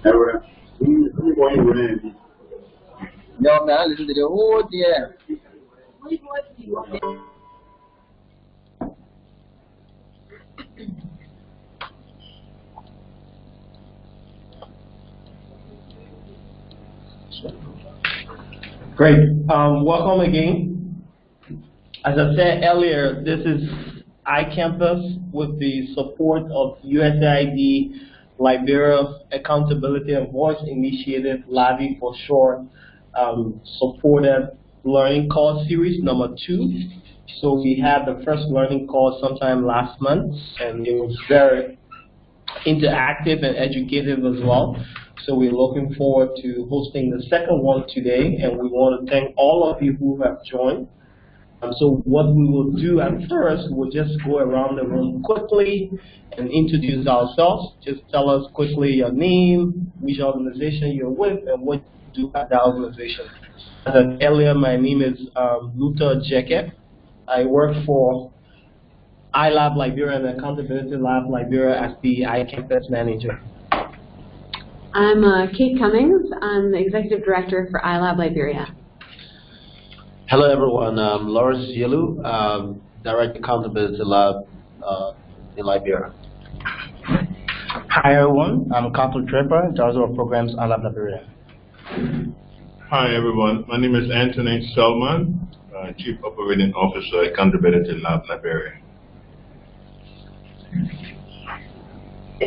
No, man, listen to the whole year. Great. Welcome again. As I said earlier, this is iCampus with the support of USAID Liberia Accountability and Voice Initiative, LAVI for short, supported learning course series number 2. So we had the first learning course sometime last month, and it was very interactive and educative as well. So we're looking forward to hosting the second one today, and we want to thank all of you who have joined. So what we will do at first, we'll just go around the room quickly and introduce ourselves. Just tell us quickly your name, which organization you're with, and what you do at that organization. As I said earlier, my name is Luther Jeke. I work for iLab Liberia and Accountability Lab Liberia as the iCampus manager. I'm Kate Cummings. I'm the executive director for iLab Liberia. Hello, everyone. I'm Lawrence Yelu, Direct Accountability Lab in Liberia. Hi, everyone. I'm Untitled Chapter, Director of Programs at iLab Liberia. Hi, everyone. My name is Anthony Selman, Chief Operating Officer, Accountability Lab Liberia.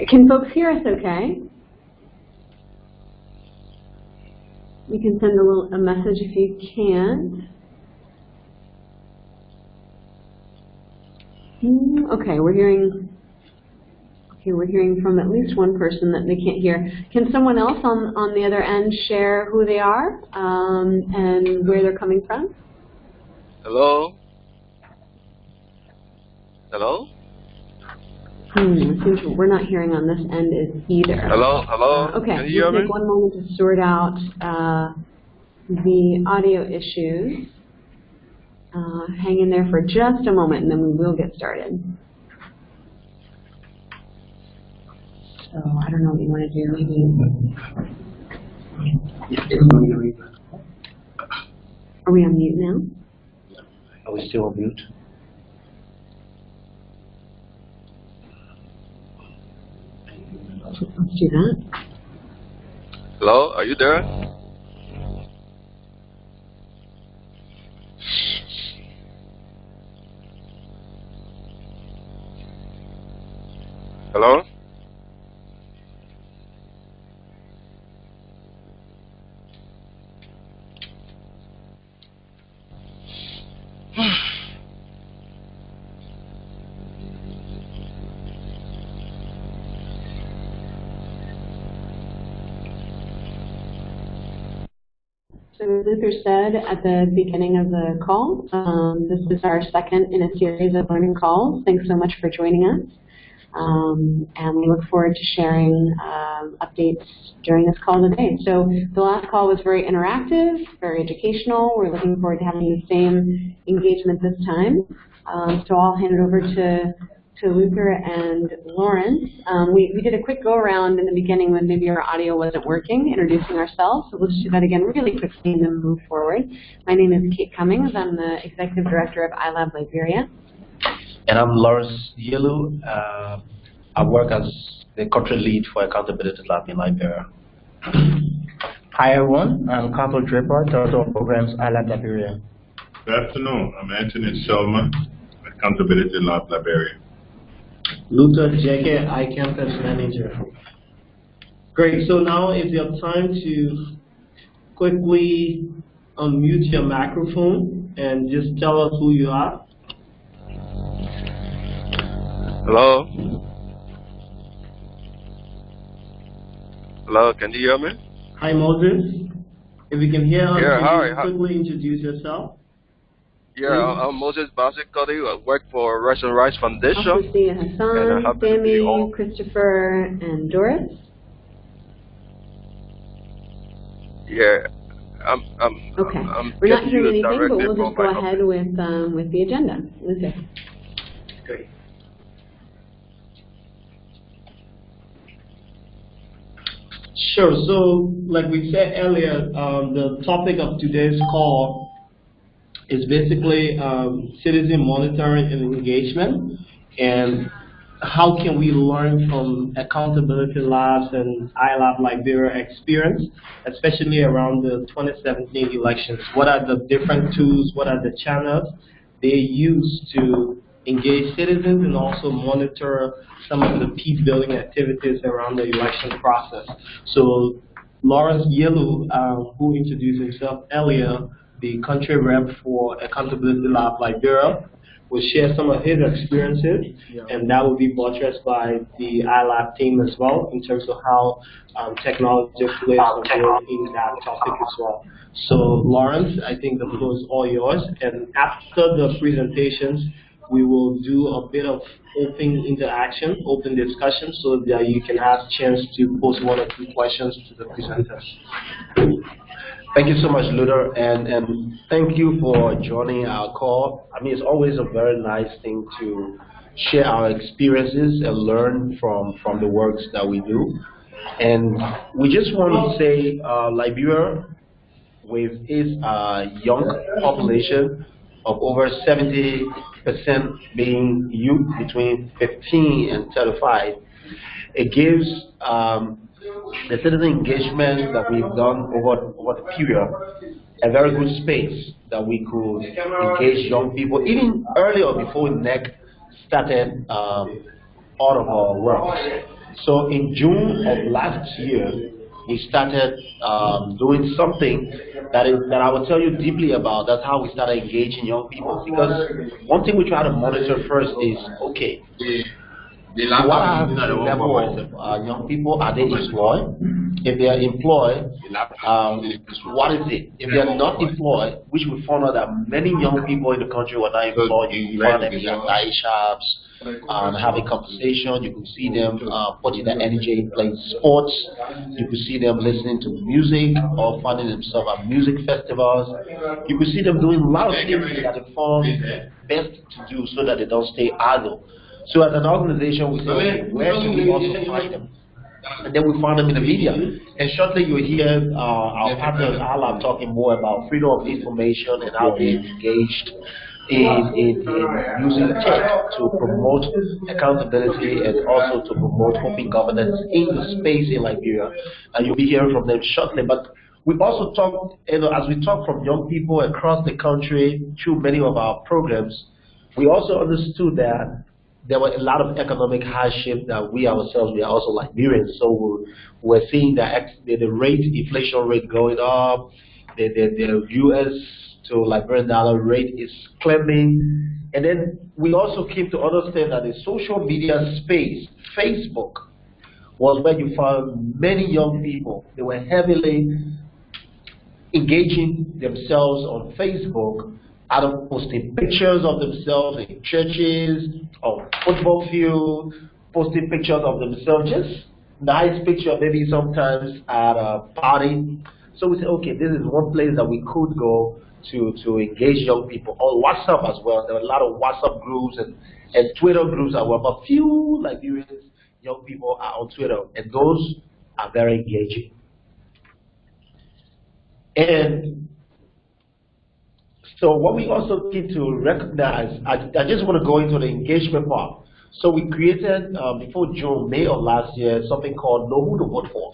Can folks hear us okay? You can send a message if you can't. Okay, we're hearing from at least one person that they can't hear. Can someone else on the other end share who they are and where they're coming from? Hello? Hello? It seems we're not hearing on this end either. Hello? Hello? Okay, Can you hear me? Take one moment to sort out the audio issues. Hang in there for just a moment, and then we will get started. So I don't know what you want to do. Maybe. Are we on mute now? Are we still on mute? Let's do that. Hello? Are you there? Hello? So Luther said at the beginning of the call, this is our second in a series of learning calls. Thanks so much for joining us. And we look forward to sharing updates during this call today. So the last call was very interactive, very educational. We're looking forward to having the same engagement this time. So I'll hand it over to Luther and Lawrence. We did a quick go-around in the beginning when maybe our audio wasn't working, introducing ourselves. So we'll just do that again really quickly and then move forward. My name is Kate Cummings. I'm the Executive Director of iLab Liberia. And I'm Lawrence Yelu. I work as the country lead for Accountability Lab in Liberia. Hi, everyone. I'm Untitled Chapter, Director of Programs at iLab Liberia. Good afternoon. I'm Anthony Selman, Accountability Lab Liberia. Luther Jeke, iCampus manager. Great. So now is your time to quickly unmute your microphone and just tell us who you are. Hello? Hello, can you hear me? Hi, Moses. If you can hear us, Yeah, can you quickly introduce yourself? Yeah, I'm Moses Basikodi. I work for Russian Rights Foundation. Also see Hassan, Sammy, Christopher, and Doris. Yeah, okay. I'm We're not hearing anything, but we'll from just go ahead with the agenda. Luther. Great. Sure. So, like we said earlier, the topic of today's call is basically citizen monitoring and engagement, and how can we learn from accountability labs and iLab Liberia experience, especially around the 2017 elections. What are the different tools, what are the channels they use to engage citizens and also monitor some of the peace building activities around the election process. So Lawrence Yelu, who introduced himself earlier, the country rep for Accountability Lab Liberia, will share some of his experiences, and that will be buttressed by the iLab team as well in terms of how technology plays a role in that topic as well. So Lawrence, I think the floor is all yours, and after the presentations, we will do a bit of open interaction, open discussion, so that you can have a chance to pose 1 or 2 questions to the presenters. Thank you so much, Luther, and thank you for joining our call. I mean, it's always a very nice thing to share our experiences and learn from the works that we do. And we just want to say Liberia, with its young population of over 70% being youth between 15 and 35, it gives the citizen engagement that we've done over the period a very good space that we could engage young people, even earlier before NEC started all of our work. So in June of last year, we started doing something that I will tell you deeply about. That's how we started engaging young people. Because one thing we try to monitor first is, okay, what are the level of young people? Are they employed? If they are employed, what is it? If they are not employed, which we found out that many young people in the country were not employed. You find them in night shops, having conversation. You could see them putting their energy in playing sports. You could see them listening to music or finding themselves at music festivals. You could see them doing a lot of things that they found best to do so that they don't stay idle. So as an organization, we say, okay, where can we also find them? And then we found them in the media. And shortly you'll hear our partners, iLab, talking more about freedom of information and how they engaged in using tech to promote accountability and also to promote open governance in the space in Liberia. And you'll be hearing from them shortly. But we also talk, as we talk from young people across the country through many of our programs, we also understood that there were a lot of economic hardship that we ourselves, we are also Liberians, so we're seeing the inflation rate going up, the US to Liberian dollar rate is climbing, and then we also came to understand that the social media space, Facebook, was where you found many young people. They were heavily engaging themselves on Facebook, either posting pictures of themselves in churches, or football field, posting pictures of themselves, just nice picture, maybe sometimes at a party. So we said, okay, this is one place that we could go to engage young people. On WhatsApp as well, there were a lot of WhatsApp groups and Twitter groups as well, but few Liberians, young people are on Twitter, and those are very engaging. And so what we also need to recognize, I just want to go into the engagement part. So we created, before June, May of last year, something called Know Who to Vote For.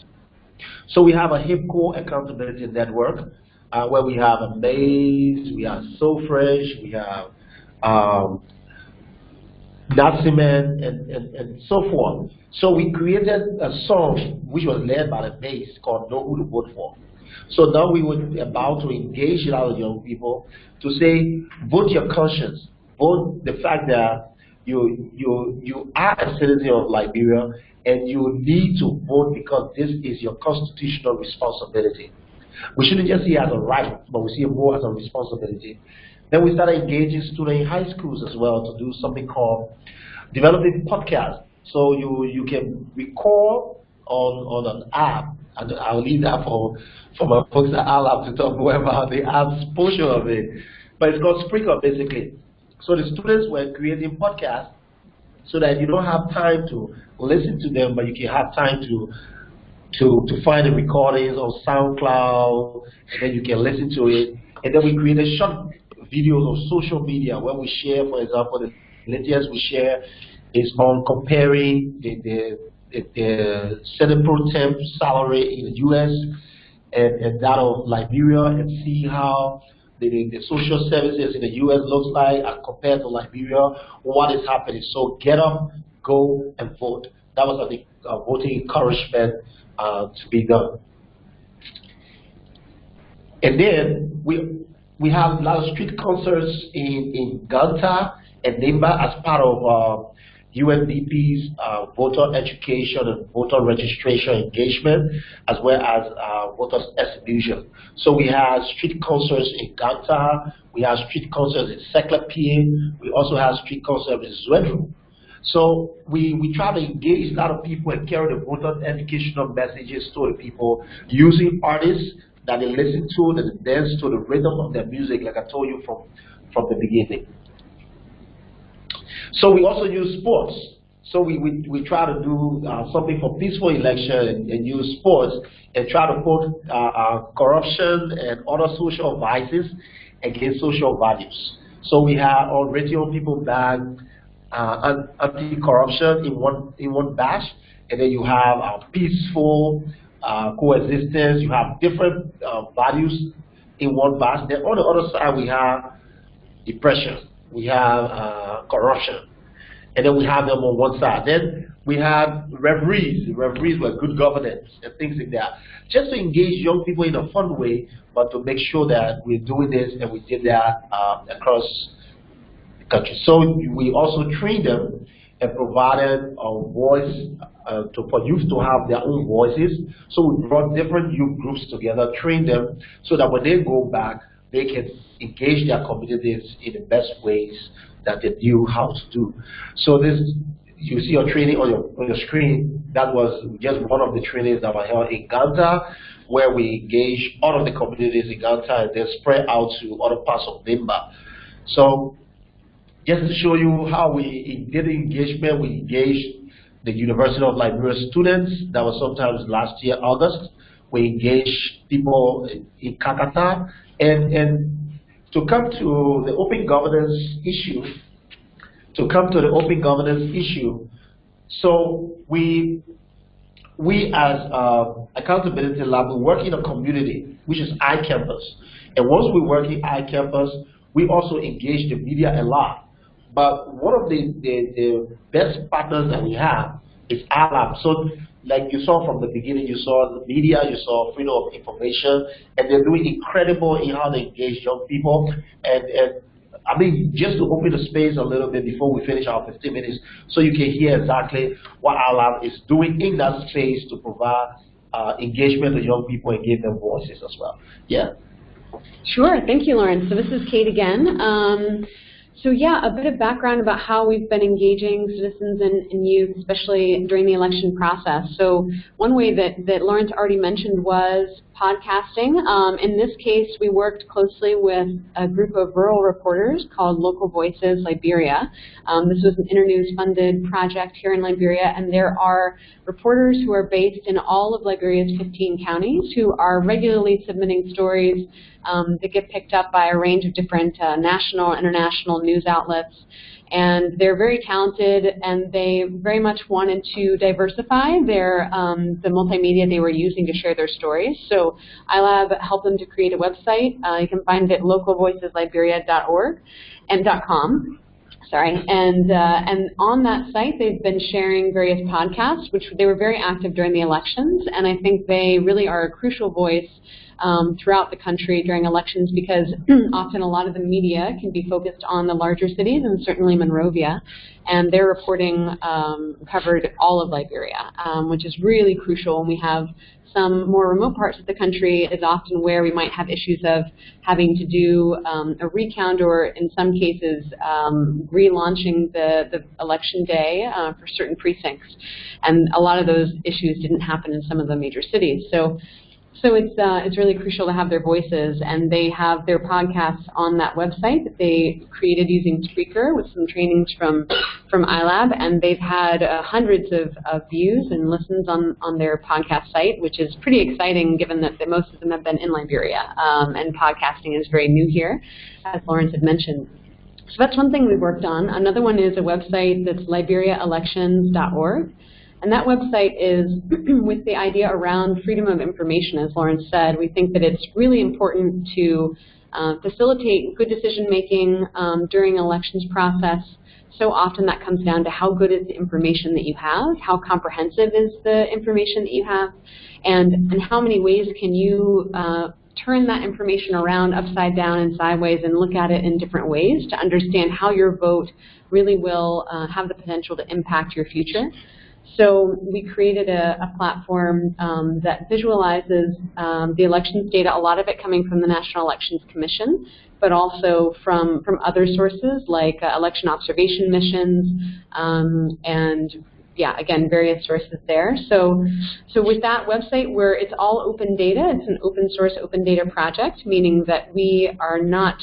So we have a HIPCO accountability network, where we have Amaze, we have So Fresh, we have Natsiman, and so forth. So we created a song which was led by the Amaze called Know Who to Vote For. So now we were about to engage a lot of young people to say, vote your conscience, vote the fact that you are a citizen of Liberia and you need to vote because this is your constitutional responsibility. We shouldn't just see it as a right, but we see it more as a responsibility. Then we started engaging students in high schools as well to do something called developing podcasts. So you can record on an app, and I'll leave that for my folks at iLab to talk more about the app's portion of it. But it's called Sprinkle, basically. So the students were creating podcasts so that you don't have time to listen to them, but you can have time to to find the recordings on SoundCloud, and then you can listen to it. And then we created short videos on social media where we share, for example, the latest we share is on comparing the Senate Pro Temp salary in the U.S. and that of Liberia, and see how the social services in the U.S. looks like compared to Liberia, what is happening. So get up, go, and vote. That was the voting encouragement to be done. And then we have a lot of street concerts in Ganta and Nimba as part of UNDP's voter education and voter registration engagement, as well as voters exhibition. So we have street concerts in Ganta, we have street concerts in Seklepie, we also have street concerts in Zwedru. So we try to engage a lot of people and carry the voter educational messages to the people using artists that they listen to, that they dance to the rhythm of their music, like I told you from the beginning. So we also use sports. So we try to do something for peaceful election and use sports and try to put corruption and other social vices against social values. So we have on Radio People Bag anti-corruption in one batch, and then you have peaceful coexistence. You have different values in one batch. Then on the other side we have depression, we have corruption, and then we have them on one side. Then we have referees with good governance and things like that, just to engage young people in a fun way, but to make sure that we're doing this and we did that across the country. So we also train them and provided a voice for youth to have their own voices. So we brought different youth groups together, trained them so that when they go back, they can engage their communities in the best ways that they knew how to do. So this, you see your training on your screen. That was just one of the trainings that were held in Ganta, where we engage all of the communities in Ganta and then spread out to other parts of Nimba. So just to show you how we did the engagement, we engaged the University of Liberia students. That was sometimes last year, August. We engaged people in Kakata, and to come to the open governance issue, so we as Accountability Lab, we work in a community, which is iCampus. And once we work in iCampus, we also engage the media a lot. But one of the best partners that we have is our lab. So like you saw from the beginning, you saw the media, you saw freedom of information, and they're doing incredible in how they engage young people. And I mean, just to open the space a little bit before we finish our 15 minutes, so you can hear exactly what our lab is doing in that space to provide engagement to young people and give them voices as well. Yeah. Sure. Thank you, Lawrence. So this is Kate again. So yeah, a bit of background about how we've been engaging citizens and youth, especially during the election process. So one way that Lawrence already mentioned was podcasting. In this case, we worked closely with a group of rural reporters called Local Voices Liberia. This was an Internews-funded project here in Liberia, and there are reporters who are based in all of Liberia's 15 counties who are regularly submitting stories that get picked up by a range of different national, international news outlets. And they're very talented, and they very much wanted to diversify their the multimedia they were using to share their stories. So iLab helped them to create a website. You can find it at localvoicesliberia.org and .com. Sorry, and on that site they've been sharing various podcasts, which they were very active during the elections, and I think they really are a crucial voice throughout the country during elections, because often a lot of the media can be focused on the larger cities, and certainly Monrovia, and their reporting covered all of Liberia, which is really crucial. And we have some more remote parts of the country is often where we might have issues of having to do a recount, or in some cases relaunching the election day for certain precincts. And a lot of those issues didn't happen in some of the major cities. So So it's really crucial to have their voices, and they have their podcasts on that website that they created using Spreaker with some trainings from iLab, and they've had hundreds of views and listens on their podcast site, which is pretty exciting given that most of them have been in Liberia, and podcasting is very new here, as Lawrence had mentioned. So that's one thing we've worked on. Another one is a website that's liberiaelections.org. And that website is with the idea around freedom of information, as Lawrence said. We think that it's really important to facilitate good decision-making during an elections process. So often that comes down to how good is the information that you have, how comprehensive is the information that you have, and how many ways can you turn that information around upside down and sideways and look at it in different ways to understand how your vote really will have the potential to impact your future. So we created a platform that visualizes the elections data, a lot of it coming from the National Elections Commission, but also from other sources like election observation missions and again, various sources there. So with that website, it's all open data. It's an open source, open data project, meaning that we are not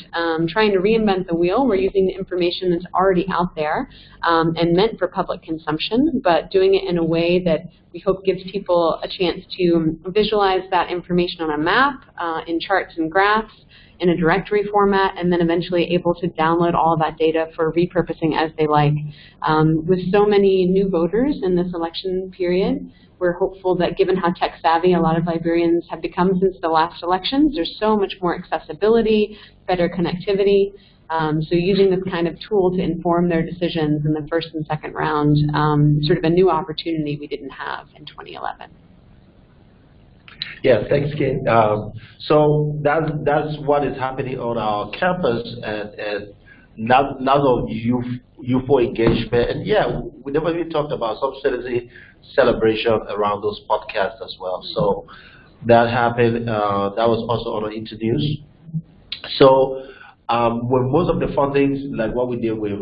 trying to reinvent the wheel. We're using the information that's already out there and meant for public consumption, but doing it in a way that we hope gives people a chance to visualize that information on a map, in charts and graphs, in a directory format, and then eventually able to download all of that data for repurposing as they like. With so many new voters in this election period, we're hopeful that given how tech savvy a lot of Liberians have become since the last elections, there's so much more accessibility, better connectivity. So using this kind of tool to inform their decisions in the first and second round, sort of a new opportunity we didn't have in 2011. Yeah, thanks, Kate. So that's what is happening on our campus, and not of youthful engagement. And we never really talked about some citizen celebration around those podcasts as well. So that happened. That was also on the Internews. So with most of the fundings, like what we did with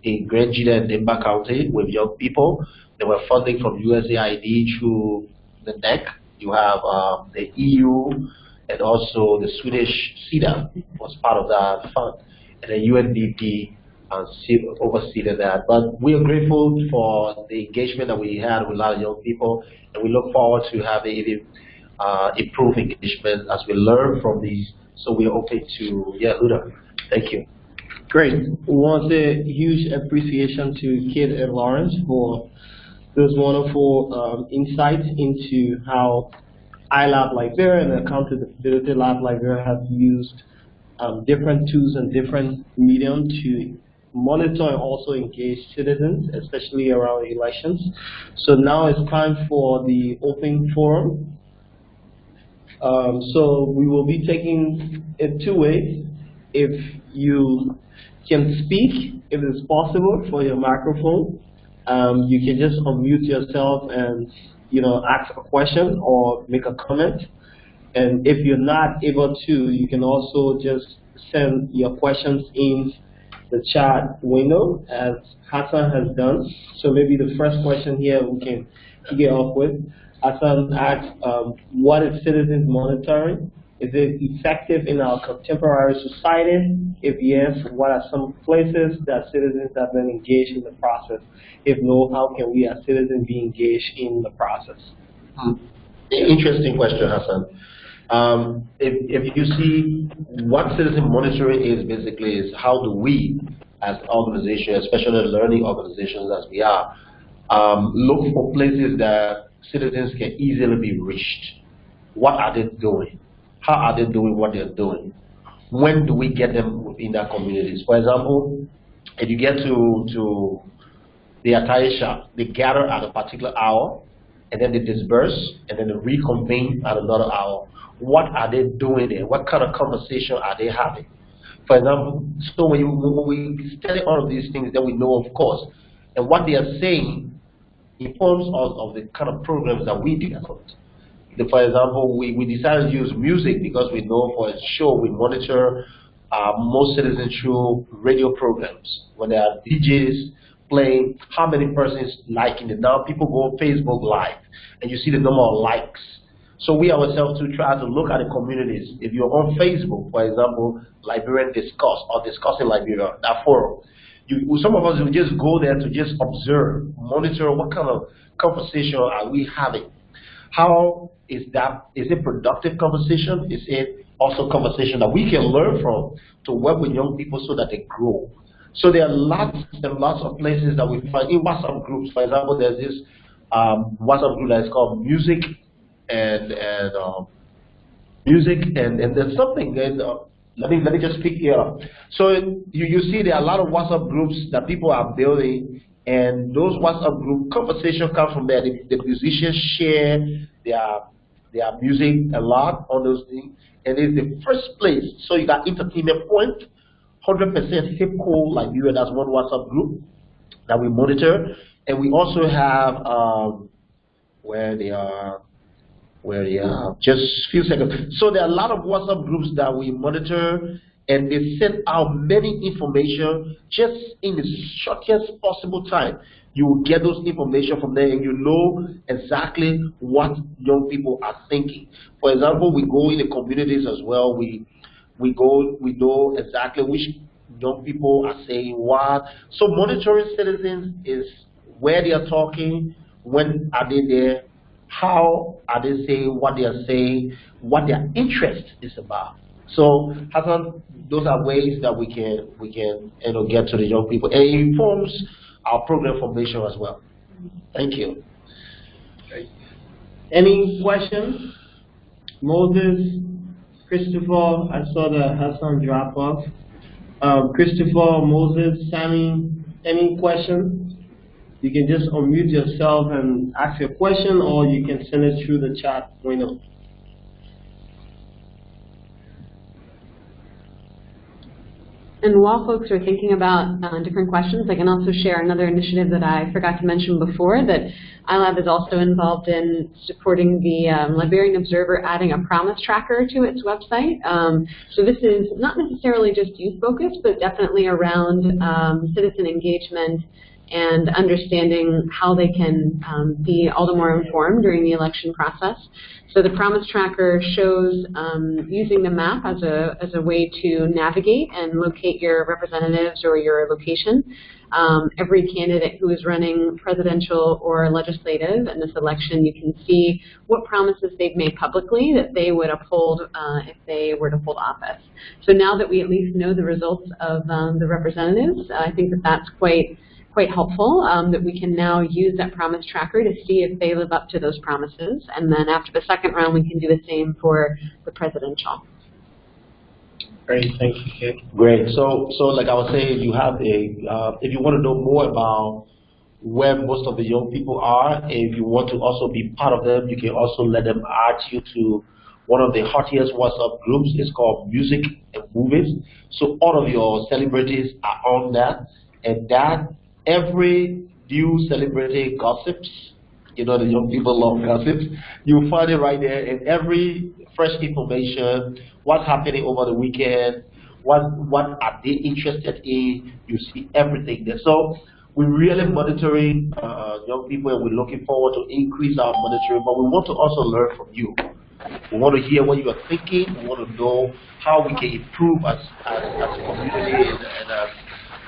in Grangida and Dimba County with young people, there were funding from USAID through the NEC. You have the EU and also the Swedish CEDA was part of that fund, and the UNDP overseed that. But we are grateful for the engagement that we had with a lot of young people, and we look forward to having even improved engagement as we learn from these. So we are open to, Luda. Thank you. Great. We want a huge appreciation to Kate and Lawrence for those wonderful insights into how iLab Liberia and Accountability Lab Liberia have used different tools and different mediums to monitor and also engage citizens, especially around elections. So now it's time for the open forum. So we will be taking it two ways. If you can speak, if it's possible, for your microphone, you can just unmute yourself and ask a question or make a comment. And if you're not able to, you can also just send your questions in the chat window, as Hassan has done. So maybe the first question here we can kick it off with. Hassan asks, what is citizens monitoring? Is it effective in our contemporary society? If yes, what are some places that citizens have been engaged in the process? If no, how can we as citizens be engaged in the process? Interesting question, Hassan. If you see what citizen monitoring is, basically is how do we as organizations, especially learning organizations as we are, look for places that citizens can easily be reached. What are they doing? How are they doing what they're doing? When do we get them within their communities? For example, if you get to the Ataisha, they gather at a particular hour, and then they disperse, and then they reconvene at another hour. What are they doing there? What kind of conversation are they having? For example, so when we study all of these things, then we know, of course, and what they are saying informs us of the kind of programs that we develop. For example, we decided to use music because we know for a show we monitor most citizens through radio programs. When there are DJs playing, how many persons liking it. Now people go on Facebook Live and you see the number of likes. So we ourselves to try to look at the communities. If you're on Facebook, for example, Liberian Discuss or Discussing Liberia, that forum, some of us will just go there to just observe, monitor what kind of conversation are we having. How is that? Is it productive conversation? Is it also conversation that we can learn from to work with young people so that they grow? So there are lots and lots of places that we find in WhatsApp groups. For example, there's this WhatsApp group that is called Music and there's something that, let me just pick here up. So you see there are a lot of WhatsApp groups that people are building, and those WhatsApp group conversation come from there. The musicians share their music a lot on those things, and it's the first place. So you got Entertainment Point, 100% hip cool Liberia. That's one WhatsApp group that we monitor, and we also have where they are. Just a few seconds. So there are a lot of WhatsApp groups that we monitor, and they send out many information just in the shortest possible time. You will get those information from there, and you know exactly what young people are thinking. For example, we go in the communities as well. We know exactly which young people are saying what. So monitoring citizens is where they are talking, when are they there, how are they saying what they are saying, what their interest is about. So Hassan, those are ways that we can get to the young people, and it informs our program formation as well. Thank you. Okay. Any questions? Moses, Christopher, I saw the Hassan drop off. Christopher, Moses, Sammy, any questions? You can just unmute yourself and ask your question, or you can send it through the chat window. And while folks are thinking about different questions, I can also share another initiative that I forgot to mention before, that iLab is also involved in supporting the Liberian Observer adding a promise tracker to its website. So this is not necessarily just youth focused, but definitely around citizen engagement and understanding how they can be all the more informed during the election process. So the Promise Tracker shows using the map as a way to navigate and locate your representatives or your location. Every candidate who is running presidential or legislative in this election, you can see what promises they've made publicly that they would uphold if they were to hold office. So now that we at least know the results of the representatives, I think that that's quite helpful, that we can now use that promise tracker to see if they live up to those promises. And then after the second round, we can do the same for the presidential. Great, thank you, Kate. Great. So like I was saying, you have if you want to know more about where most of the young people are, if you want to also be part of them, you can also let them add you to one of the hottest WhatsApp groups. It's called Music and Movies. So all of your celebrities are on that, and that every new celebrity gossips, you know, the young people love gossips, you'll find it right there, and every fresh information, what's happening over the weekend, what are they interested in, you see everything there. So we're really monitoring young people, and we're looking forward to increase our monitoring, but we want to also learn from you. We want to hear what you are thinking. We want to know how we can improve as a community and as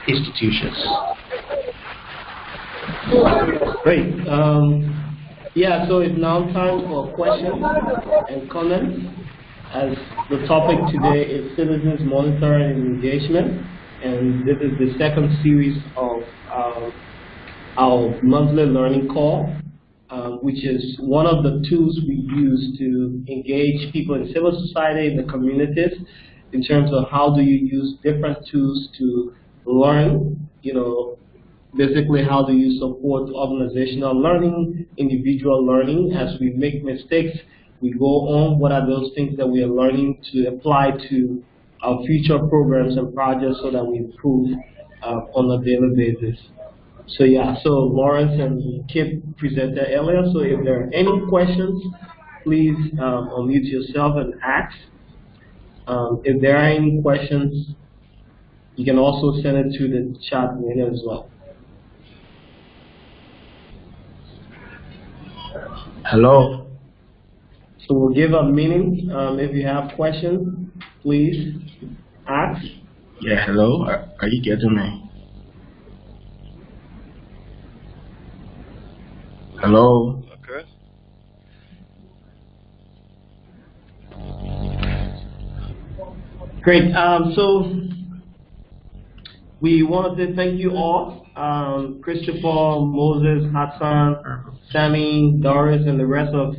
institutions. Great. Yeah, so it's now time for questions and comments. As the topic today is citizens monitoring and engagement, and this is the second series of our monthly learning call, which is one of the tools we use to engage people in civil society, in the communities, in terms of how do you use different tools to learn, you know, basically how do you support organizational learning, individual learning. As we make mistakes, we go on, what are those things that we are learning to apply to our future programs and projects so that we improve on a daily basis. So yeah, so Lawrence and Kip presented earlier, so if there are any questions, please unmute yourself and ask. If there are any questions, you can also send it to the chat window as well. Hello. So we'll give a minute. If you have questions, please ask. Yeah, hello. Are you getting me? Hello. Okay. Great. So we want to thank you all, Christopher, Moses, Hassan, Sammy, Doris, and the rest of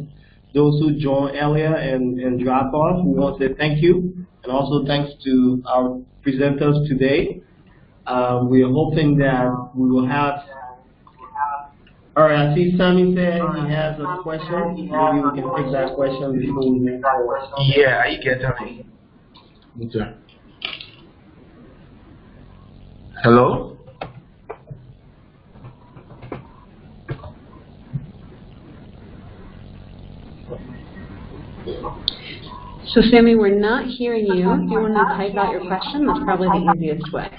those who joined earlier and dropped off. We want to thank you, and also thanks to our presenters today. We are hoping that we will have. All right, I see Sammy said he has a question. Maybe we can take that question before we move forward. Yeah, are you getting me? Okay. Hello? So Sammy, we're not hearing you. If you want to type out your question, that's probably the easiest way.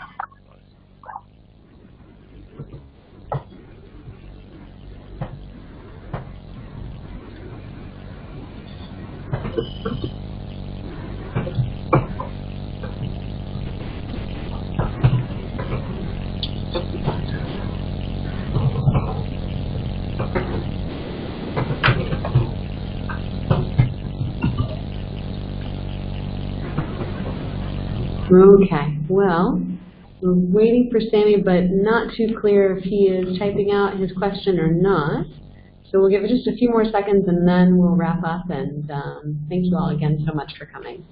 Okay, well, we're waiting for Sammy, but not too clear if he is typing out his question or not. So we'll give it just a few more seconds and then we'll wrap up, and thank you all again so much for coming.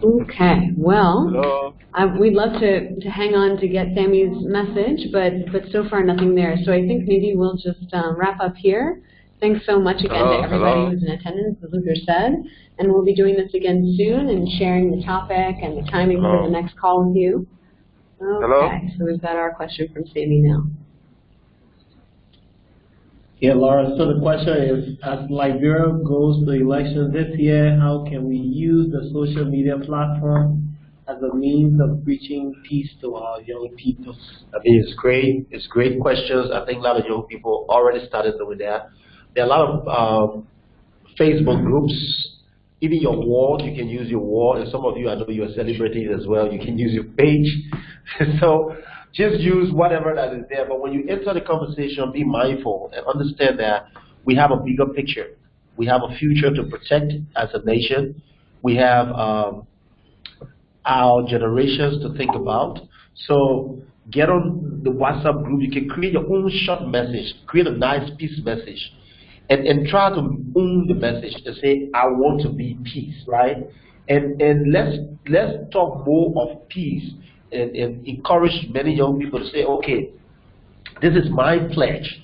Okay, well, we'd love to hang on to get Sammy's message, but so far nothing there. So I think maybe we'll just wrap up here. Thanks so much again to everybody who's in attendance, as Luther said, and we'll be doing this again soon and sharing the topic and the timing for the next call with you. Okay, so we've got our question from Sammy now. Yeah, Laura, so the question is, as Liberia goes to elections this year, how can we use the social media platform as a means of preaching peace to our young people? I mean, it's great. It's great questions. I think a lot of young people already started doing that. There are a lot of Facebook groups. Even your wall, you can use your wall. And some of you, I know you're celebrating as well. You can use your page. So just use whatever that is there. But when you enter the conversation, be mindful and understand that we have a bigger picture. We have a future to protect as a nation. We have our generations to think about. So get on the WhatsApp group. You can create your own short message. Create a nice peace message. And try to own the message and say, I want to be peace, right? And let's talk more of peace and encourage many young people to say, okay, this is my pledge.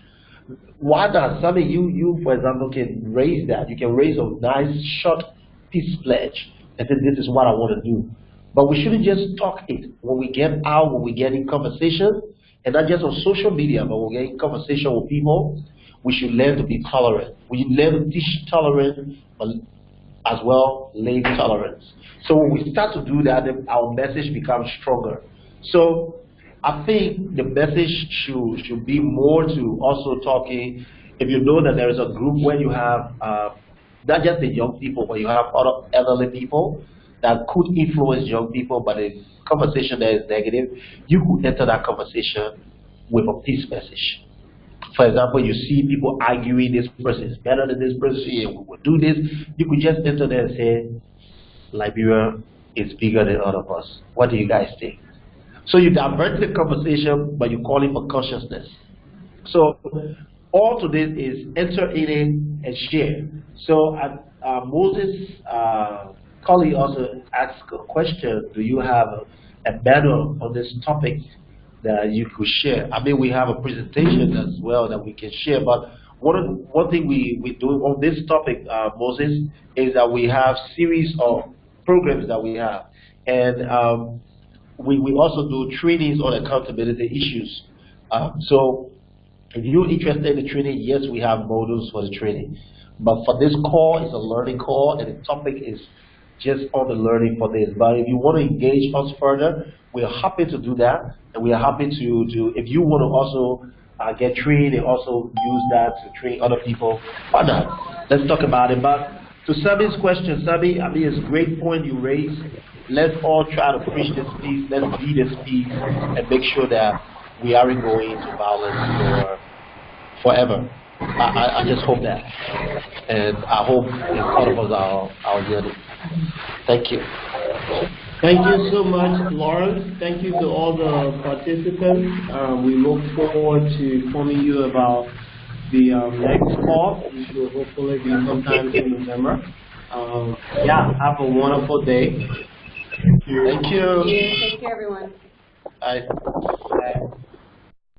Why not? Some of you, for example, can raise that. You can raise a nice short peace pledge and say, this is what I want to do. But we shouldn't just talk it. When we get out, when we get in conversation, and not just on social media, but when we get in conversation with people, we should learn to be tolerant. We learn to teach tolerance, but as well, lay tolerance. So when we start to do that, then our message becomes stronger. So I think the message should be more to also talking. If you know that there is a group where you have not just the young people, but you have other elderly people that could influence young people, but the conversation that is negative, you could enter that conversation with a peace message. For example, you see people arguing, this person is better than this person, and we will do this. You could just enter there and say, Liberia is bigger than all of us. What do you guys think? So you divert the conversation, but you call it for consciousness. So all to this is enter in it and share. So Moses, colleague also asked a question, do you have a manual on this topic that you could share? I mean, we have a presentation as well that we can share, but one thing we do on this topic, Moses, is that we have series of programs that we have, and we also do trainings on accountability issues. So if you're interested in the training, yes, we have modules for the training. But for this call, it's a learning call, and the topic is just on the learning for this. But if you want to engage us further, we are happy to do that, and we are happy to if you want to also get trained and also use that to train other people, why not? Let's talk about it. But to Sabi's question, Sabi, I mean, it's a great point you raised. Let's all try to preach this peace. Let's be this peace and make sure that we aren't going into violence forever. I just hope that. And I hope all of us are hearing. Thank you. Thank you so much, Lawrence. Thank you to all the participants. We look forward to informing you about the next call, which will hopefully be sometime in November. Yeah, have a wonderful day. Thank you. Take care, everyone. Bye.